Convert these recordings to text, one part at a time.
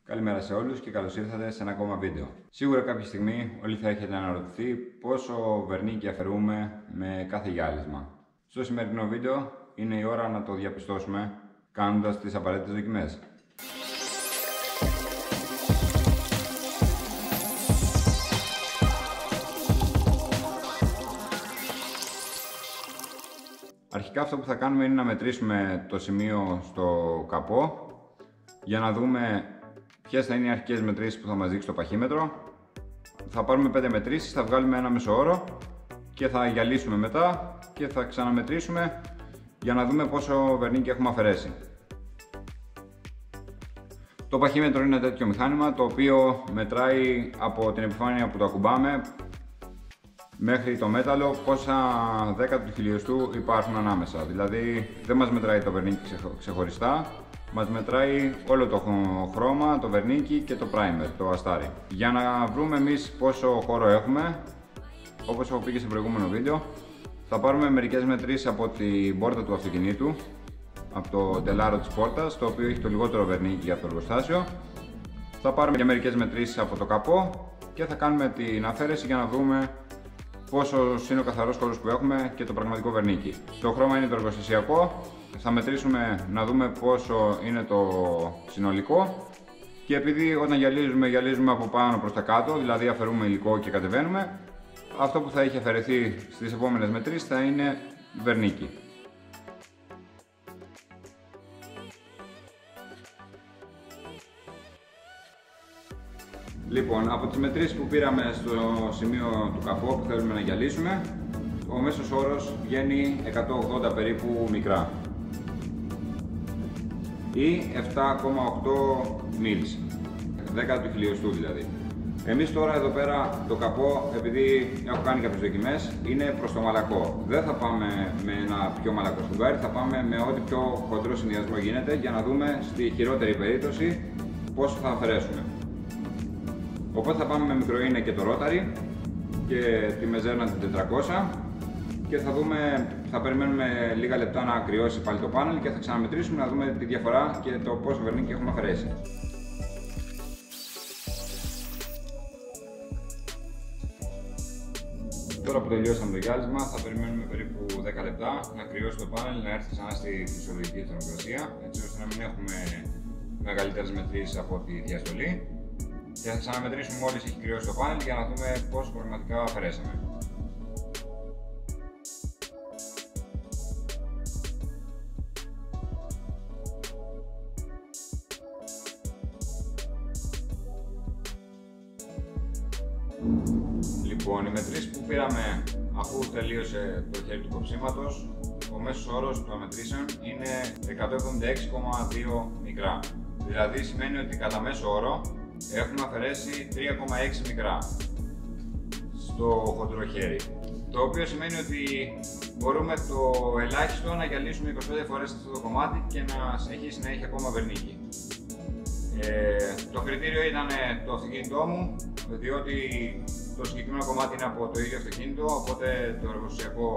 Καλημέρα σε όλους και καλώς ήρθατε σε ένα ακόμα βίντεο. Σίγουρα κάποια στιγμή όλοι θα έχετε αναρωτηθεί πόσο βερνίκι αφαιρούμε με κάθε γυάλισμα. Στο σημερινό βίντεο είναι η ώρα να το διαπιστώσουμε κάνοντας τις απαραίτητες δοκιμές. Αρχικά αυτό που θα κάνουμε είναι να μετρήσουμε το σημείο στο καπό για να δούμε ποιες θα είναι οι αρχικές μετρήσεις που θα μας δείξει το παχύμετρο. Θα πάρουμε 5 μετρήσεις, θα βγάλουμε ένα μέσο όρο και θα γυαλίσουμε μετά και θα ξαναμετρήσουμε για να δούμε πόσο βερνίκι έχουμε αφαιρέσει. Το παχύμετρο είναι τέτοιο μηχάνημα το οποίο μετράει από την επιφάνεια που το ακουμπάμε μέχρι το μέταλλο πόσα δέκατα του χιλιοστού υπάρχουν ανάμεσα. Δηλαδή δεν μας μετράει το βερνίκι ξεχωριστά, μας μετράει όλο το χρώμα, το βερνίκι και το primer, το αστάρι. Για να βρούμε εμείς πόσο χώρο έχουμε, όπως έχω πει και σε προηγούμενο βίντεο, θα πάρουμε μερικές μετρήσεις από την πόρτα του αυτοκινήτου, από το ντελάρο της πόρτας, το οποίο έχει το λιγότερο βερνίκι από το εργοστάσιο. Θα πάρουμε και μερικές μετρήσεις από το καπό και θα κάνουμε την αφαίρεση για να δούμε πόσος είναι ο καθαρός χώρος που έχουμε και το πραγματικό βερνίκι. Το χρώμα είναι το εργοστασιακό, θα μετρήσουμε να δούμε πόσο είναι το συνολικό και επειδή όταν γυαλίζουμε από πάνω προς τα κάτω, δηλαδή αφαιρούμε υλικό και κατεβαίνουμε, αυτό που θα έχει αφαιρεθεί στις επόμενες μετρήσεις θα είναι βερνίκι. Λοιπόν, από τις μετρήσεις που πήραμε στο σημείο του καπό που θέλουμε να γυαλίσουμε, ο μέσος όρος βγαίνει 180 περίπου μικρά ή 7,8 mils, 10 του χιλιοστού δηλαδή. Εμείς τώρα εδώ πέρα το καπό, επειδή έχω κάνει κάποιες δοκιμές, είναι προς το μαλακό. Δεν θα πάμε με ένα πιο μαλακό σφουγγάρι, θα πάμε με ό,τι πιο χοντρό συνδυασμό γίνεται για να δούμε στη χειρότερη περίπτωση πόσο θα αφαιρέσουμε. Οπότε θα πάμε με μικροίνε και το ρόταρι και τη μεζέρνα την 400 και θα περιμένουμε λίγα λεπτά να κρυώσει πάλι το πάνελ και θα ξαναμετρήσουμε να δούμε τη διαφορά και το πόσο βερνίκι έχουμε αφαιρέσει. Τώρα που τελειώσαμε το γυάλισμα θα περιμένουμε περίπου 10 λεπτά να κρυώσει το πάνελ, να έρθει ξανά στη φυσιολογική θερμοκρασία, έτσι ώστε να μην έχουμε μεγαλύτερες μετρήσεις από τη διαστολή. Και θα ξαναμετρήσουμε μόλις έχει κρυώσει το πάνελ για να δούμε πόσο πραγματικά αφαιρέσαμε. Λοιπόν, οι μετρήσεις που πήραμε αφού τελείωσε το χέρι του κοψίματος, ο μέσος όρος των μετρήσεων είναι 176,2 μικρά. Δηλαδή σημαίνει ότι κατά μέσο όρο έχουμε αφαιρέσει 3,6 μικρά στο χοντρό χέρι. Το οποίο σημαίνει ότι μπορούμε το ελάχιστο να γυαλίσουμε 25 φορές αυτό το κομμάτι και να συνεχίσει να έχει ακόμα βερνίκι. Το κριτήριο ήταν το αυτοκίνητό μου, διότι το συγκεκριμένο κομμάτι είναι από το ίδιο αυτοκίνητο, οπότε το εργοστασιακό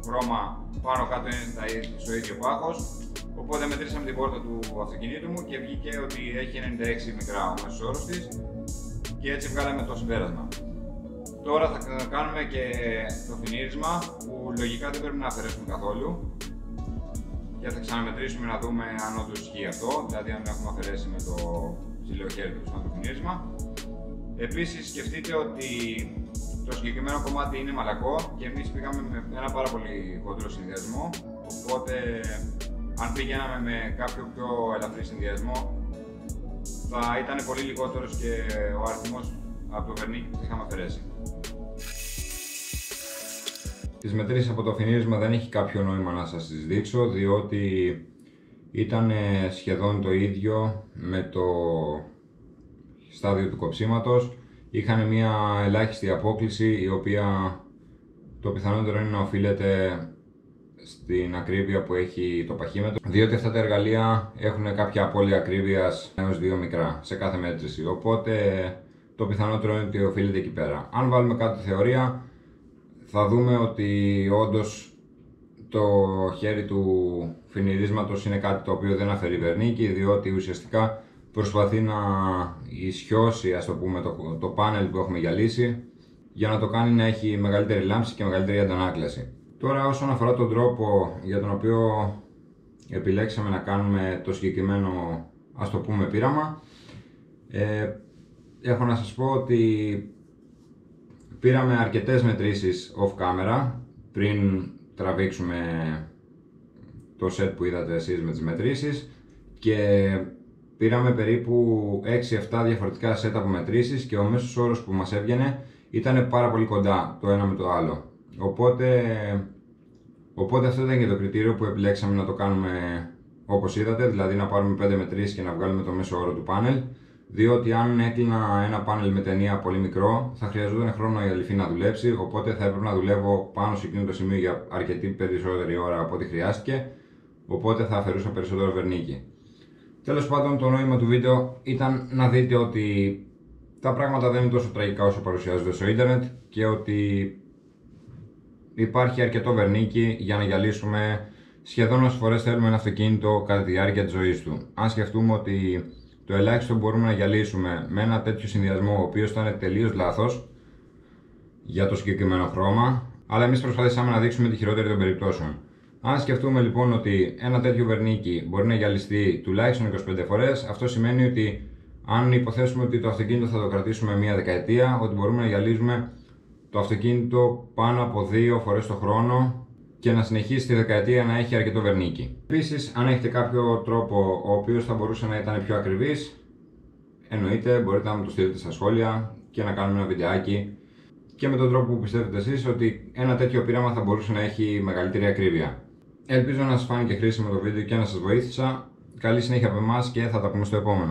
χρώμα πάνω κάτω είναι στο ίδιο πάχος. Οπότε μετρήσαμε την πόρτα του αυτοκινήτου μου και βγήκε ότι έχει 96 μικρά ο μέσος όρος της και έτσι βγάλαμε το συμπέρασμα. Τώρα θα κάνουμε και το φινίρισμα που λογικά δεν πρέπει να αφαιρέσουμε καθόλου και θα ξαναμετρήσουμε να δούμε αν όντως ισχύει αυτό, δηλαδή αν έχουμε αφαιρέσει με το ψηλό χέρι του το φινίρισμα. Επίσης σκεφτείτε ότι το συγκεκριμένο κομμάτι είναι μαλακό και εμείς πήγαμε με ένα πάρα πολύ χοντρό συνδυασμό, οπότε αν πηγαίναμε με κάποιο πιο ελαφρύ συνδυασμό θα ήταν πολύ λιγότερος και ο αριθμός από το βερνίκι που είχαμε αφαιρέσει. Τις μετρήσεις από το φινίρισμα δεν έχει κάποιο νόημα να σας τις δείξω, διότι ήταν σχεδόν το ίδιο με το στάδιο του κοψίματος. Είχαν μια ελάχιστη απόκλιση η οποία το πιθανότερο είναι να οφείλεται στην ακρίβεια που έχει το παχύμετρο, διότι αυτά τα εργαλεία έχουν κάποια απώλεια ακρίβειας έως 2 μικρά σε κάθε μέτρηση, οπότε το πιθανότερο είναι ότι οφείλεται εκεί πέρα. Αν βάλουμε κάτω τη θεωρία θα δούμε ότι όντως το χέρι του φινιρίσματος είναι κάτι το οποίο δεν αφαιρεί βερνίκι, διότι ουσιαστικά προσπαθεί να ισιώσει, ας το πούμε, το πάνελ που έχουμε γυαλίσει, για να το κάνει να έχει μεγαλύτερη λάμψη και μεγαλύτερη αντανάκλαση. Τώρα, όσον αφορά τον τρόπο για τον οποίο επιλέξαμε να κάνουμε το συγκεκριμένο, ας το πούμε, πείραμα, έχω να σας πω ότι πήραμε αρκετές μετρήσεις off camera πριν τραβήξουμε το set που είδατε εσείς με τις μετρήσεις, και πήραμε περίπου 6-7 διαφορετικά set από μετρήσεις και ο μέσος όρος που μας έβγαινε ήταν πάρα πολύ κοντά το ένα με το άλλο. Οπότε αυτό ήταν και το κριτήριο που επιλέξαμε να το κάνουμε όπως είδατε, δηλαδή να πάρουμε 5 μετρήσεις και να βγάλουμε το μέσο όρο του πάνελ, διότι αν έκλεινα ένα πάνελ με ταινία πολύ μικρό θα χρειαζόταν χρόνο η αληφή να δουλέψει, οπότε θα έπρεπε να δουλεύω πάνω σε εκείνο το σημείο για αρκετή περισσότερη ώρα από ό,τι χρειάστηκε, οπότε θα αφαιρούσα περισσότερο βερνίκι. Τέλος πάντων, το νόημα του βίντεο ήταν να δείτε ότι τα πράγματα δεν είναι τόσο τραγικά όσο παρουσιάζονται στο ίντερνετ και ότι υπάρχει αρκετό βερνίκι για να γυαλίσουμε σχεδόν όσες φορές θέλουμε ένα αυτοκίνητο κατά τη διάρκεια της ζωής του. Αν σκεφτούμε ότι το ελάχιστο που μπορούμε να γυαλίσουμε με ένα τέτοιο συνδυασμό, ο οποίος ήταν τελείως λάθος για το συγκεκριμένο χρώμα, αλλά εμείς προσπαθήσαμε να δείξουμε τη χειρότερη των περιπτώσεων. Αν σκεφτούμε λοιπόν ότι ένα τέτοιο βερνίκι μπορεί να γυαλιστεί τουλάχιστον 25 φορές, αυτό σημαίνει ότι αν υποθέσουμε ότι το αυτοκίνητο θα το κρατήσουμε μία δεκαετία, ότι μπορούμε να γυαλίζουμε το αυτοκίνητο πάνω από 2 φορές το χρόνο και να συνεχίσει τη δεκαετία να έχει αρκετό βερνίκι. Επίσης, αν έχετε κάποιο τρόπο ο οποίος θα μπορούσε να ήταν πιο ακριβής, εννοείται μπορείτε να μου το στείλετε στα σχόλια και να κάνουμε ένα βιντεάκι και με τον τρόπο που πιστεύετε εσείς ότι ένα τέτοιο πείραμα θα μπορούσε να έχει μεγαλύτερη ακρίβεια. Ελπίζω να σας φάνηκε χρήσιμο το βίντεο και να σας βοήθησα. Καλή συνέχεια από εμάς και θα τα πούμε στο επόμενο.